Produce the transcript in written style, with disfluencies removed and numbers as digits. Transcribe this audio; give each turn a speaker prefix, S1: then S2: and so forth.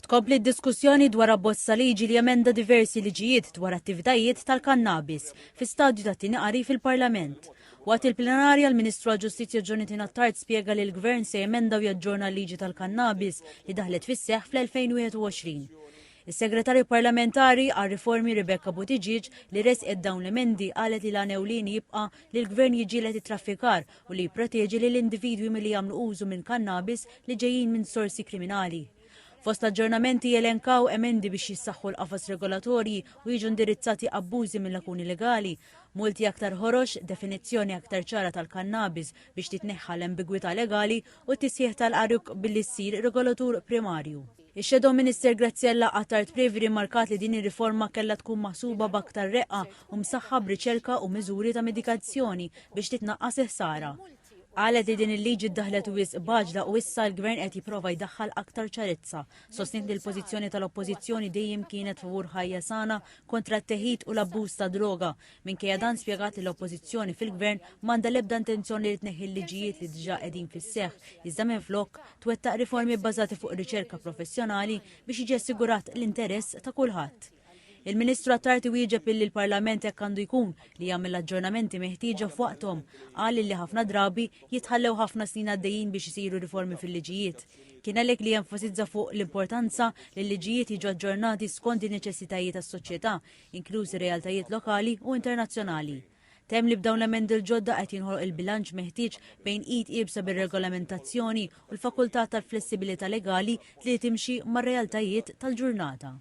S1: Tkompli d-diskussjoni dwar abbozza liġi li emenda diversi liġijiet dwar attivitajiet tal-kannabis fi stadju ta' tieni qari fil-Parlament. Waqt il-plenarja l-Ministru għall-Ġustizzja Jonathan Attard spjega li l-Gvern se jemenda u jaġġorna l-liġi tal-kannabis li daħlet fis-seħħ fl-2021. Is-Segretarju Parlamentari għal riformi Rebecca Buttigieg li resqet dawn l-emendi qalet li l-għanewlieni jibqa' li l-Gvern jiġġieled it-traffikar u li jipproteġi lill individwi milli jagħmlu użu minn kannabis li ġejjin minn sorsi kriminali. Fost aġġornamenti jelenkaw emendi biex jissaħħu l-qafas regolatorji u jiġu indirizzati abbużi mill lakuni legali, multi aktar ħorox, definizzjoni aktar ċara tal-kannabis biex titneħħa l-ambigwità legali u t-tisħiħ tal-qaruk billi ssir regolatur primarju. Ix-Shadow Minister Graziella Attard Previ rimarkat li din ir-riforma kellha tkun maħsuba b'aktar reqqa u msaħħa b'riċerka u miżuri ta' medikazzjoni biex titnaqqas iħsara. Qalet li din il-liġi ddaħlet wisq baġla u issa l-Gvern qed jipprova jdaħħal aktar ċarezza. Sostint li l-pożizzjoni tal-Oppożizzjoni dejjem kienet favur ħajja sana kontra t-teħid u l-abbuż ta' droga. Minkejja dan spjegat li l-Oppożizzjoni fil-Gvern m'għandha l-ebda intenzjoni li tneħħi l-liġijiet li diġà qegħdin fis-seħħ, iżda minflok twettaq riformi bbażati fuq riċerka professjonali biex jiġi assigurat l-interess ta' kulħadd. Il-Ministru Attard wieġeb li l-Parlament hekk għandu jkun li jagħmel l-aġġornamenti meħtieġa f'waqthom, qal li ħafna drabi jitħallew ħafna snin għaddejjin biex isiru riformi fil-liġijiet. Kien għalhekk li jenfasizza fuq l-importanza li l-liġijiet jiġu aġġornati skont in-neċessitajiet tas-soċjetà, inklużi realtajiet lokali u internazzjonali. Tem li b'dawn l-emendi l-ġodda qed jinħoloq il-bilanċ meħtieġ bejn id iebsa bir-regolamentazzjoni u l-fakultà tal-flessibilità legali li timxi mar-realtajiet tal-ġurnata.